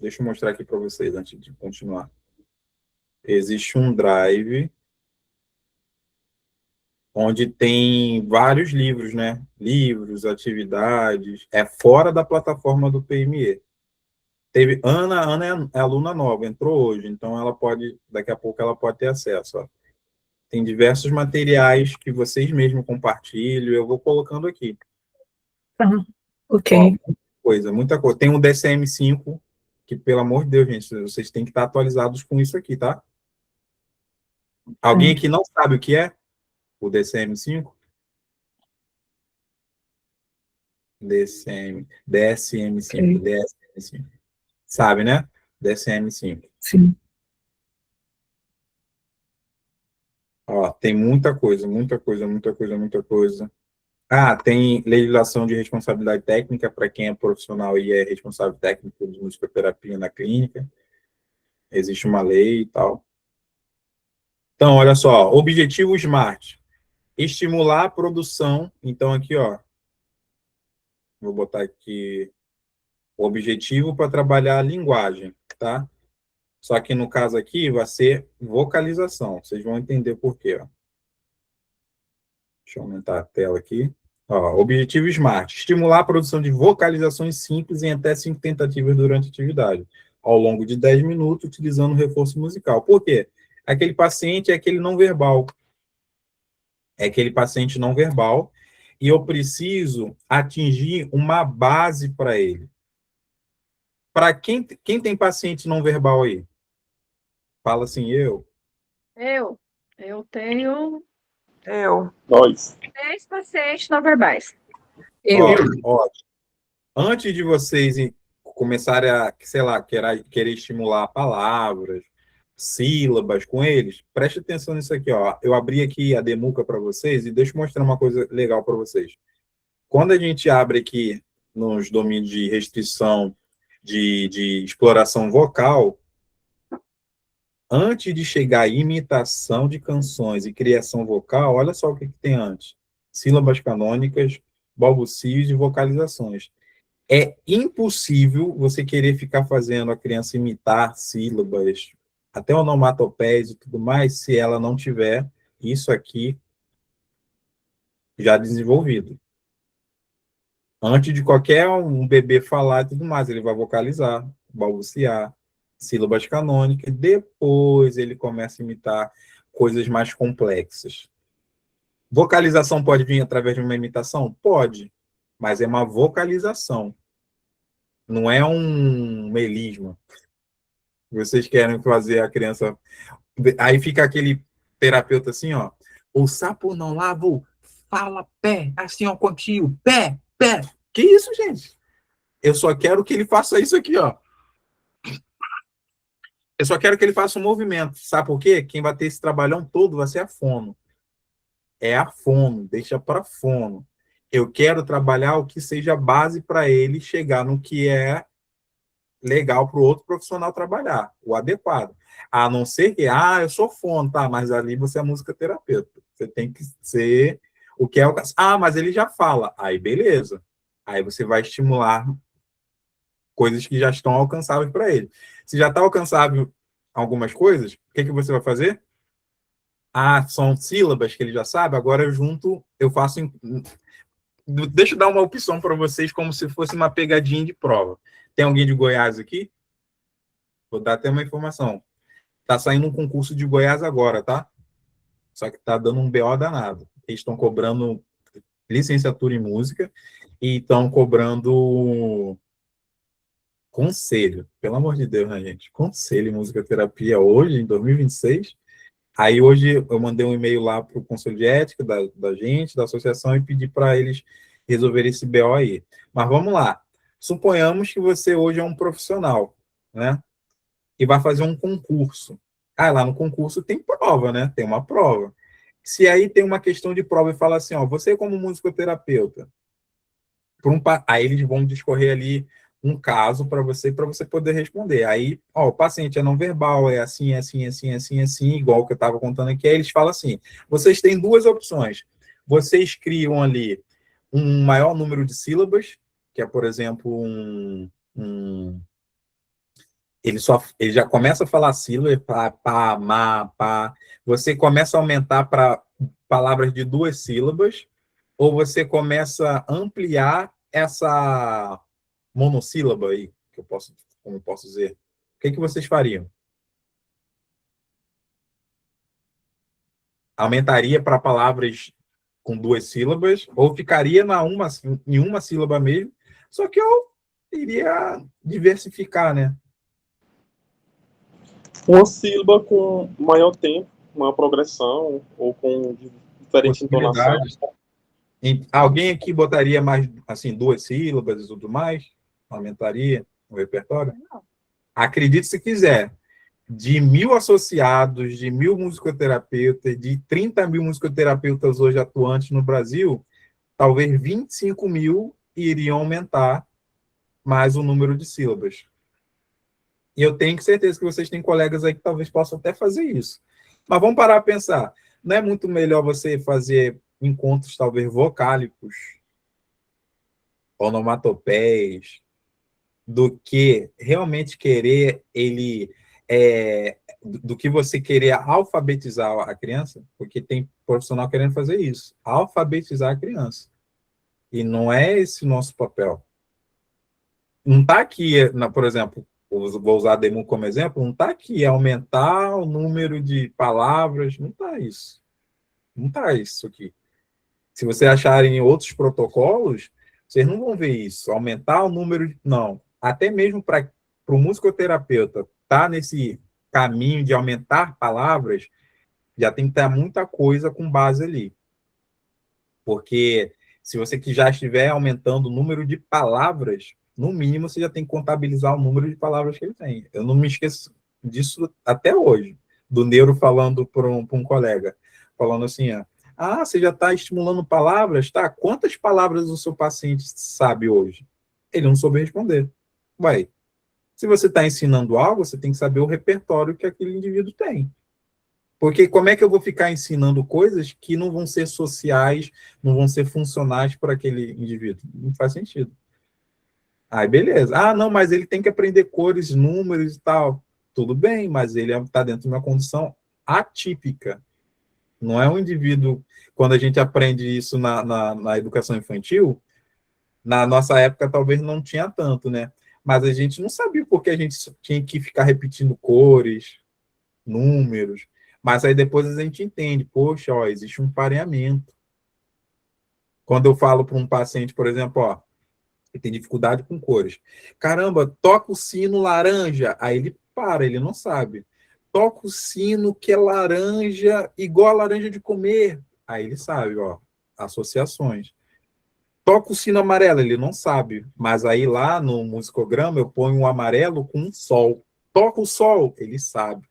Speaker 1: Deixa eu mostrar aqui para vocês antes de continuar. Existe um drive onde tem vários livros, né? Livros, atividades. É fora da plataforma do PME. Ana é aluna nova, entrou hoje, então ela pode, daqui a pouco ela pode ter acesso. Ó. Tem diversos materiais que vocês mesmos compartilham, eu vou colocando aqui.
Speaker 2: Ok.
Speaker 1: Ó, muita coisa. Tem o DSM-5, que, pelo amor de Deus, gente, vocês têm que estar atualizados com isso aqui, tá? Alguém aqui não sabe o que é o DSM-5? DSM-5,
Speaker 2: Ok.
Speaker 1: DSM-5. Sabe, né? DSM-5.
Speaker 2: Sim.
Speaker 1: Ó, tem muita coisa. Ah, tem legislação de responsabilidade técnica para quem é profissional e é responsável técnico de musicoterapia na clínica. Existe uma lei e tal. Então, olha só, objetivo SMART. Estimular a produção. Então, aqui, ó. Vou botar aqui o objetivo para trabalhar a linguagem, tá? Só que no caso aqui vai ser vocalização. Vocês vão entender por quê, ó. Deixa eu aumentar a tela aqui. Ó, objetivo SMART. Estimular a produção de vocalizações simples em até 5 tentativas durante a atividade, ao longo de 10 minutos, utilizando reforço musical. Por quê? Aquele paciente é aquele não verbal. É aquele paciente não verbal e eu preciso atingir uma base para ele. Para quem tem paciente não verbal aí? Fala assim, eu.
Speaker 3: Eu tenho
Speaker 4: Nós.
Speaker 3: 10 pacientes não verbais.
Speaker 1: Ó, antes de vocês começarem a, sei lá, querer estimular palavras, sílabas com eles, preste atenção nisso aqui, ó. Eu abri aqui a Demuca para vocês e deixa eu mostrar uma coisa legal para vocês. Quando a gente abre aqui nos domínios de restrição de exploração vocal, antes de chegar a imitação de canções e criação vocal, olha só o que tem antes. Sílabas canônicas, balbucios e vocalizações. É impossível você querer ficar fazendo a criança imitar sílabas, até onomatopeias e tudo mais, se ela não tiver isso aqui já desenvolvido. Antes de qualquer um bebê falar e tudo mais, ele vai vocalizar, balbuciar, sílabas canônicas, depois ele começa a imitar coisas mais complexas. Vocalização pode vir através de uma imitação? Pode, mas é uma vocalização, não é um melisma. Vocês querem fazer a criança... Aí fica aquele terapeuta assim, ó, o sapo não lava o fala pé, assim, ó, continho, pé. Que isso, gente? Eu só quero que ele faça isso aqui, ó. Eu só quero que ele faça um movimento. Sabe por quê? Quem vai ter esse trabalhão todo vai ser a fono. É a fono, deixa para fono. Eu quero trabalhar o que seja base para ele chegar no que é legal para o outro profissional trabalhar, o adequado. A não ser que, eu sou fono, tá, mas ali você é musicoterapeuta. Você tem que ser o que é o... mas ele já fala. Aí, beleza. Aí você vai estimular coisas que já estão alcançáveis para ele. Se já está alcançável algumas coisas, o que você vai fazer? São sílabas que ele já sabe, agora eu faço... Deixa eu dar uma opção para vocês, como se fosse uma pegadinha de prova. Tem alguém de Goiás aqui? Vou dar até uma informação. Está saindo um concurso de Goiás agora, tá? Só que está dando um BO danado. Eles estão cobrando licenciatura em música e estão cobrando conselho. Pelo amor de Deus, né, gente? Conselho em musicoterapia hoje, em 2026. Aí hoje eu mandei um e-mail lá para o Conselho de Ética da gente, da associação, e pedi para eles resolverem esse BO aí. Mas vamos lá. Suponhamos que você hoje é um profissional, né? E vai fazer um concurso. Lá no concurso tem prova, né? Tem uma prova. Se aí tem uma questão de prova e fala assim, você como musicoterapeuta, aí eles vão discorrer ali um caso para você poder responder. Aí, o paciente é não verbal, é assim, igual que eu estava contando aqui. Aí eles falam assim, vocês têm duas opções. Vocês criam ali um maior número de sílabas, que é, por exemplo, ele já começa a falar sílabas, pá, má, pá. Você começa a aumentar para palavras de 2 sílabas, ou você começa a ampliar essa monossílaba aí, como eu posso dizer. O que vocês fariam? Aumentaria para palavras com 2 sílabas, ou ficaria em uma sílaba mesmo, só que eu iria diversificar, né?
Speaker 4: Uma sílaba com maior tempo, maior progressão, ou com diferente entonação.
Speaker 1: Alguém aqui botaria mais, assim, 2 sílabas e tudo mais? Aumentaria o repertório?
Speaker 3: Não.
Speaker 1: Acredite se quiser. De 1.000 associados, de 1.000 musicoterapeutas, de 30 mil musicoterapeutas hoje atuantes no Brasil, talvez 25 mil iriam aumentar mais o número de sílabas. E eu tenho certeza que vocês têm colegas aí que talvez possam até fazer isso. Mas vamos parar a pensar. Não é muito melhor você fazer encontros, talvez, vocálicos, onomatopeias, do que realmente querer do que você querer alfabetizar a criança, porque tem profissional querendo fazer isso, alfabetizar a criança. E não é esse o nosso papel. Não está aqui, por exemplo, vou usar a Demu como exemplo, não está aqui aumentar o número de palavras, não está isso. Não está isso aqui. Se vocês acharem outros protocolos, vocês não vão ver isso. Aumentar o número de... Não. Até mesmo para o musicoterapeuta estar nesse caminho de aumentar palavras, já tem que ter muita coisa com base ali. Porque se você que já estiver aumentando o número de palavras, no mínimo você já tem que contabilizar o número de palavras que ele tem. Eu não me esqueço disso até hoje, do neuro falando para um colega, falando assim, você já está estimulando palavras, tá? Quantas palavras o seu paciente sabe hoje? Ele não soube responder. Se você está ensinando algo, você tem que saber o repertório que aquele indivíduo tem. Porque como é que eu vou ficar ensinando coisas que não vão ser sociais, não vão ser funcionais para aquele indivíduo? Não faz sentido. Beleza. Não, mas ele tem que aprender cores, números e tal. tudo bem, mas ele está dentro de uma condição atípica. Não é um indivíduo... Quando a gente aprende isso na educação infantil, na nossa época talvez não tinha tanto, né? Mas a gente não sabia porque a gente tinha que ficar repetindo cores, números. Mas aí depois a gente entende, poxa, ó, existe um pareamento. Quando eu falo para um paciente, por exemplo, ó, ele tem dificuldade com cores. Caramba, toca o sino laranja. Aí ele para, ele não sabe. Toca o sino que é laranja, igual a laranja de comer. Aí ele sabe, ó, associações. Toca o sino amarelo, ele não sabe. Mas aí lá no musicograma eu ponho um amarelo com um sol. Toca o sol, ele sabe.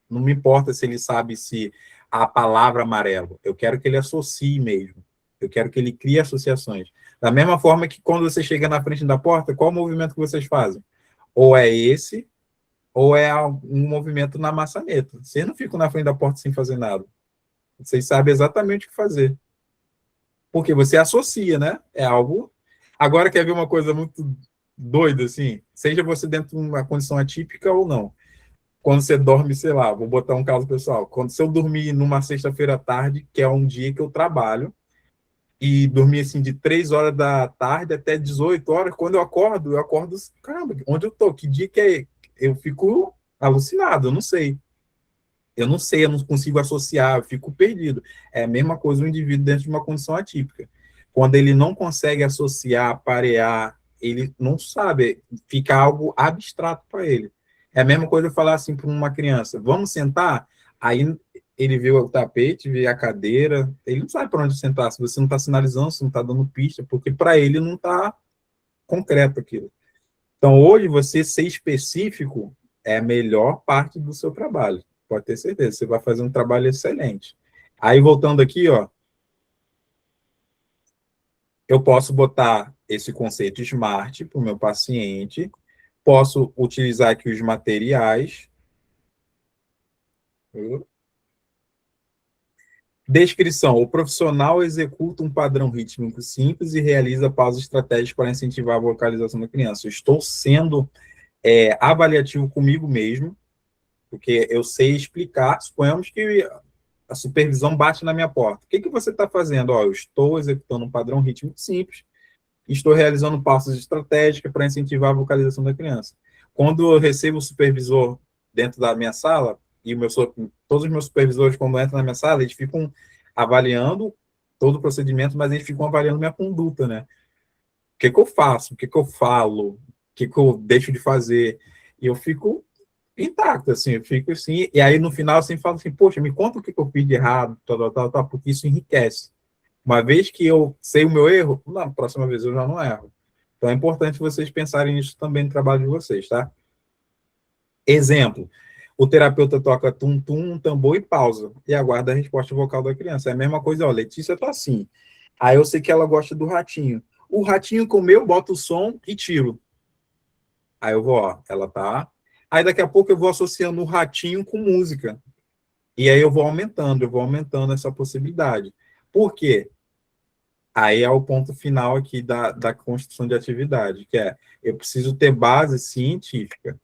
Speaker 1: Não me importa se ele sabe se a palavra amarelo. Eu quero que ele associe mesmo. Eu quero que ele crie associações. Da mesma forma que quando você chega na frente da porta, qual o movimento que vocês fazem? Ou é esse, ou é um movimento na maçaneta. Vocês não ficam na frente da porta sem fazer nada. Vocês sabem exatamente o que fazer. Porque você associa, né? É algo... Agora, quer ver uma coisa muito doida, assim? Seja você dentro de uma condição atípica ou não. Quando você dorme, sei lá, vou botar um caso pessoal. Se eu dormir numa sexta-feira à tarde, que é um dia que eu trabalho, e dormir assim de 3 horas da tarde até 18 horas, quando eu acordo, caramba, onde eu tô? Que dia que é? Eu fico alucinado, eu não sei, eu não consigo associar, eu fico perdido. É a mesma coisa o indivíduo dentro de uma condição atípica. Quando ele não consegue associar, parear, ele não sabe, fica algo abstrato para ele. É a mesma coisa eu falar assim para uma criança, vamos sentar? Aí ele vê o tapete, vê a cadeira, ele não sabe para onde sentar, se você não está sinalizando, se não está dando pista, porque para ele não está concreto aquilo. Então, hoje, você ser específico é a melhor parte do seu trabalho, pode ter certeza, você vai fazer um trabalho excelente. Aí, voltando aqui, ó, eu posso botar esse conceito SMART para o meu paciente, posso utilizar aqui os materiais. Descrição. O profissional executa um padrão rítmico simples e realiza pausas estratégicas para incentivar a vocalização da criança. Eu estou sendo avaliativo comigo mesmo, porque eu sei explicar. Suponhamos que a supervisão bate na minha porta. O que você está fazendo? Ó, eu estou executando um padrão rítmico simples, estou realizando passos estratégicos para incentivar a vocalização da criança. Quando eu recebo o supervisor dentro da minha sala, e todos os meus supervisores, quando entram na minha sala, eles ficam avaliando todo o procedimento, mas eles ficam avaliando minha conduta, né? O que eu faço? O que eu falo? O que eu deixo de fazer? E eu fico intacto, assim, eu fico assim, e aí no final, assim, falo assim, poxa, me conta o que eu fiz de errado, tal, porque isso enriquece. Uma vez que eu sei o meu erro, na próxima vez eu já não erro. Então é importante vocês pensarem nisso também no trabalho de vocês, tá? Exemplo, o terapeuta toca tum-tum, um tambor e pausa, e aguarda a resposta vocal da criança. É a mesma coisa, ó, Letícia tá assim. Aí eu sei que ela gosta do ratinho. O ratinho comeu, boto o som e tiro. Aí eu vou, ó, ela tá... Aí daqui a pouco eu vou associando o ratinho com música. E aí eu vou aumentando essa possibilidade. Por quê? Aí é o ponto final aqui da construção de atividade, que é, eu preciso ter base científica,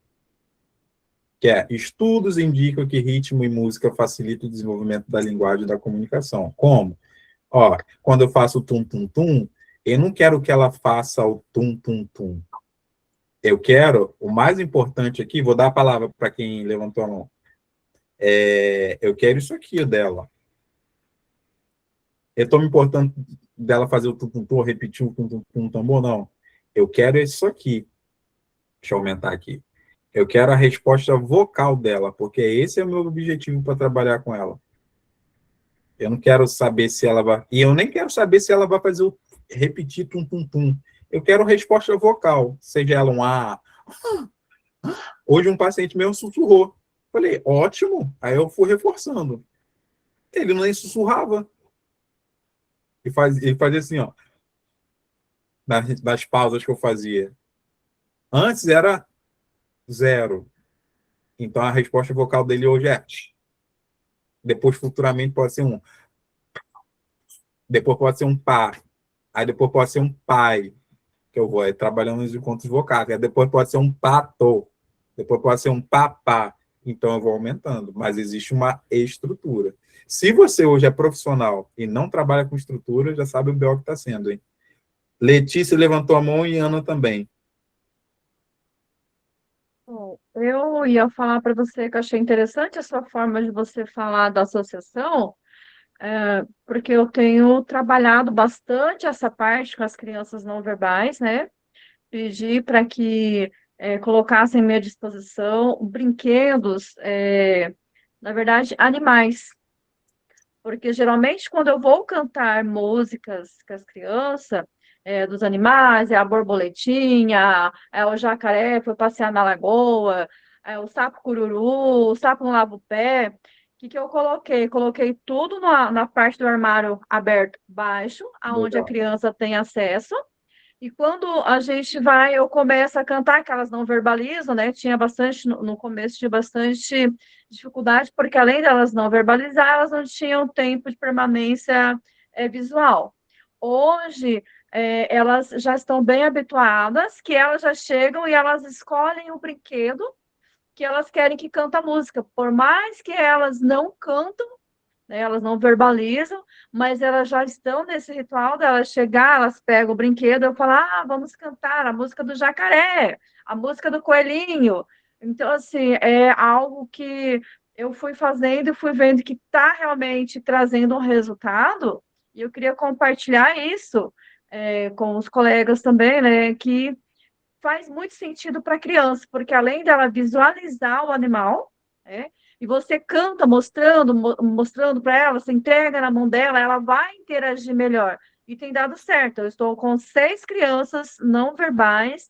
Speaker 1: que é, estudos indicam que ritmo e música facilitam o desenvolvimento da linguagem e da comunicação. Como? Ó, quando eu faço tum-tum-tum, eu não quero que ela faça o tum-tum-tum. Eu quero, o mais importante aqui, vou dar a palavra para quem levantou a mão. Eu quero isso aqui dela. Eu estou me importando dela fazer o tum-tum-tum, repetir o tum-tum-tum, tambor, não. Eu quero isso aqui. Deixa eu aumentar aqui. Eu quero a resposta vocal dela, porque esse é o meu objetivo para trabalhar com ela. Eu não quero saber se ela vai... E eu nem quero saber se ela vai fazer repetir tum-tum-tum. Eu quero resposta vocal, seja ela um A. Hoje um paciente meu sussurrou. Falei, ótimo. Aí eu fui reforçando. Ele nem sussurrava. Ele fazia assim, ó. Nas pausas que eu fazia. Antes era 0. Então a resposta vocal dele hoje é... Depois, futuramente, pode ser um... Depois pode ser um pá. Aí depois pode ser um pai. Que eu vou trabalhando nos encontros vocais. Aí depois pode ser um pato. Depois pode ser um papá. então eu vou aumentando, mas existe uma estrutura. Se você hoje é profissional e não trabalha com estrutura, já sabe o BO que está sendo, hein? Letícia levantou a mão e Ana também.
Speaker 3: Bom, eu ia falar para você que eu achei interessante a sua forma de você falar da associação, porque eu tenho trabalhado bastante essa parte com as crianças não verbais, né? Pedi para que colocassem à minha disposição brinquedos, na verdade, animais. Porque geralmente quando eu vou cantar músicas com as crianças, dos animais, é a borboletinha, é o jacaré foi passear na lagoa, é o sapo cururu, o sapo não lava o pé. O que que eu coloquei? Coloquei tudo na parte do armário aberto baixo, aonde a
Speaker 1: Legal.
Speaker 3: criança tem acesso. E quando a gente vai, eu começo a cantar, que elas não verbalizam, né? Tinha bastante, no começo, tinha bastante dificuldade, porque além delas não verbalizar, elas não tinham tempo de permanência visual. Hoje, elas já estão bem habituadas, que elas já chegam e elas escolhem o brinquedo que elas querem que canta a música. Por mais que elas não cantam, né, elas não verbalizam, mas elas já estão nesse ritual delas chegar, elas pegam o brinquedo, eu falo, vamos cantar a música do jacaré, a música do coelhinho. Então, assim, é algo que eu fui fazendo e fui vendo que está realmente trazendo um resultado, e eu queria compartilhar isso com os colegas também, né, que faz muito sentido para a criança, porque além dela visualizar o animal, né, e você canta mostrando para ela, você entrega na mão dela, ela vai interagir melhor. E tem dado certo. Eu estou com 6 crianças não verbais,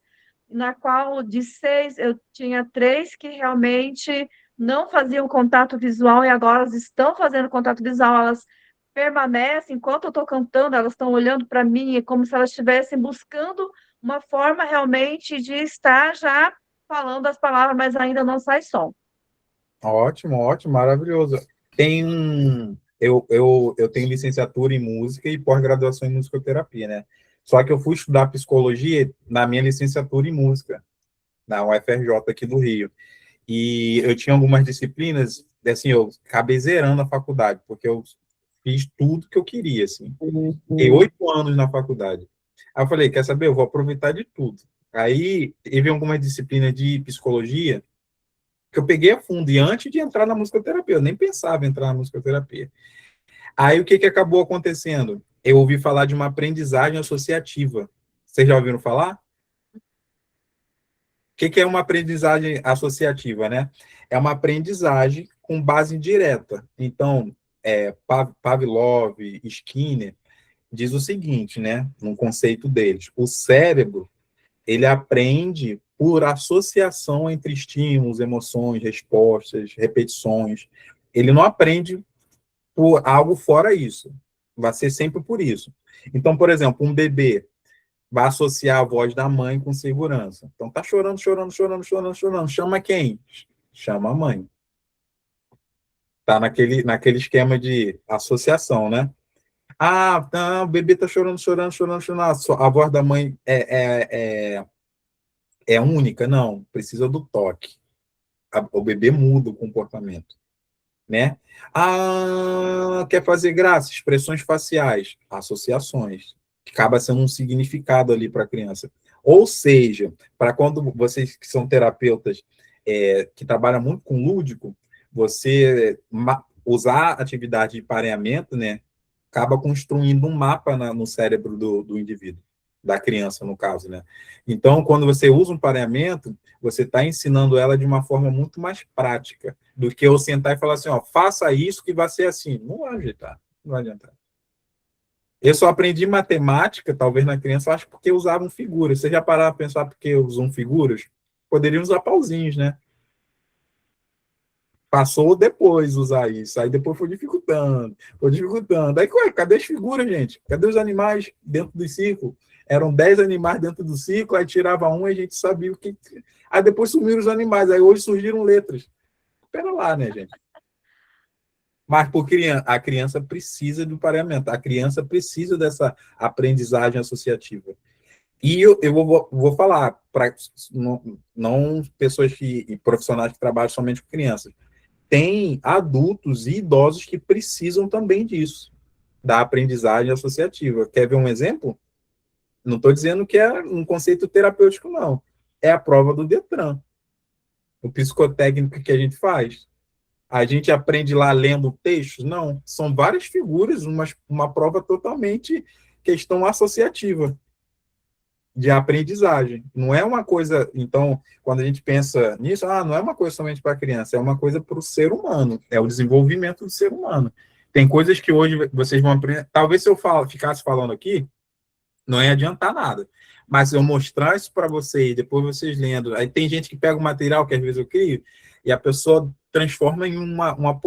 Speaker 3: na qual de 6 eu tinha 3 que realmente não faziam contato visual e agora elas estão fazendo contato visual, elas permanecem, enquanto eu estou cantando, elas estão olhando para mim, é como se elas estivessem buscando uma forma realmente de estar já falando as palavras, mas ainda não sai som.
Speaker 1: Ótimo, ótimo, maravilhoso. Eu tenho licenciatura em música e pós-graduação em musicoterapia, né? Só que eu fui estudar psicologia na minha licenciatura em música, na UFRJ aqui do Rio. E eu tinha algumas disciplinas, assim, eu acabei zerando a faculdade, porque eu fiz tudo que eu queria, assim. Fiquei 8 anos na faculdade. Aí eu falei, quer saber? Eu vou aproveitar de tudo. Aí teve algumas disciplinas de psicologia que eu peguei a fundo, e antes de entrar na musicoterapia, eu nem pensava em entrar na musicoterapia. Aí o que acabou acontecendo? Eu ouvi falar de uma aprendizagem associativa. Vocês já ouviram falar? O que é uma aprendizagem associativa, né? É uma aprendizagem com base direta. Então, Pavlov, Skinner, diz o seguinte, né? No conceito deles, o cérebro, ele aprende por associação entre estímulos, emoções, respostas, repetições. Ele não aprende por algo fora isso. Vai ser sempre por isso. Então, por exemplo, um bebê vai associar a voz da mãe com segurança. Então, tá chorando, chorando, chorando, chorando, chorando. Chama quem? Chama a mãe. Tá naquele esquema de associação, né? Não, o bebê tá chorando, chorando, chorando, chorando. A voz da mãe é única? Não, precisa do toque. O bebê muda o comportamento, né? Quer fazer graça? Expressões faciais, associações. Acaba sendo um significado ali para a criança. Ou seja, para quando vocês que são terapeutas que trabalham muito com lúdico, você usar atividade de pareamento, né, acaba construindo um mapa no cérebro do indivíduo, da criança, no caso, né? Então, quando você usa um pareamento, você está ensinando ela de uma forma muito mais prática do que eu sentar e falar assim, faça isso que vai ser assim. Não vai adiantar, não vai adiantar. Eu só aprendi matemática, talvez na criança, acho porque usavam figuras. Você já pararam a pensar porque usam figuras? Poderiam usar pauzinhos, né? Passou depois usar isso. Aí depois foi dificultando, foi dificultando. Aí, cadê as figuras, gente? Cadê os animais dentro do círculo? Eram 10 animais dentro do círculo, aí tirava um e a gente sabia o que... Aí depois sumiram os animais, aí hoje surgiram letras. Espera lá, né, gente? Mas a criança precisa do pareamento, a criança precisa dessa aprendizagem associativa. E eu vou falar para não pessoas e profissionais que trabalham somente com crianças. Tem adultos e idosos que precisam também disso, da aprendizagem associativa. Quer ver um exemplo? Não estou dizendo que é um conceito terapêutico, não. É a prova do Detran, o psicotécnico que a gente faz. A gente aprende lá lendo textos? Não. São várias figuras, uma prova totalmente questão associativa de aprendizagem. Não é uma coisa, então, quando a gente pensa nisso, não é uma coisa somente para a criança, é uma coisa para o ser humano, é o desenvolvimento do ser humano. Tem coisas que hoje vocês vão aprender, talvez se eu ficasse falando aqui, não ia adiantar nada, mas se eu mostrar isso para vocês, depois vocês lendo, aí tem gente que pega o material que às vezes eu crio, e a pessoa transforma em uma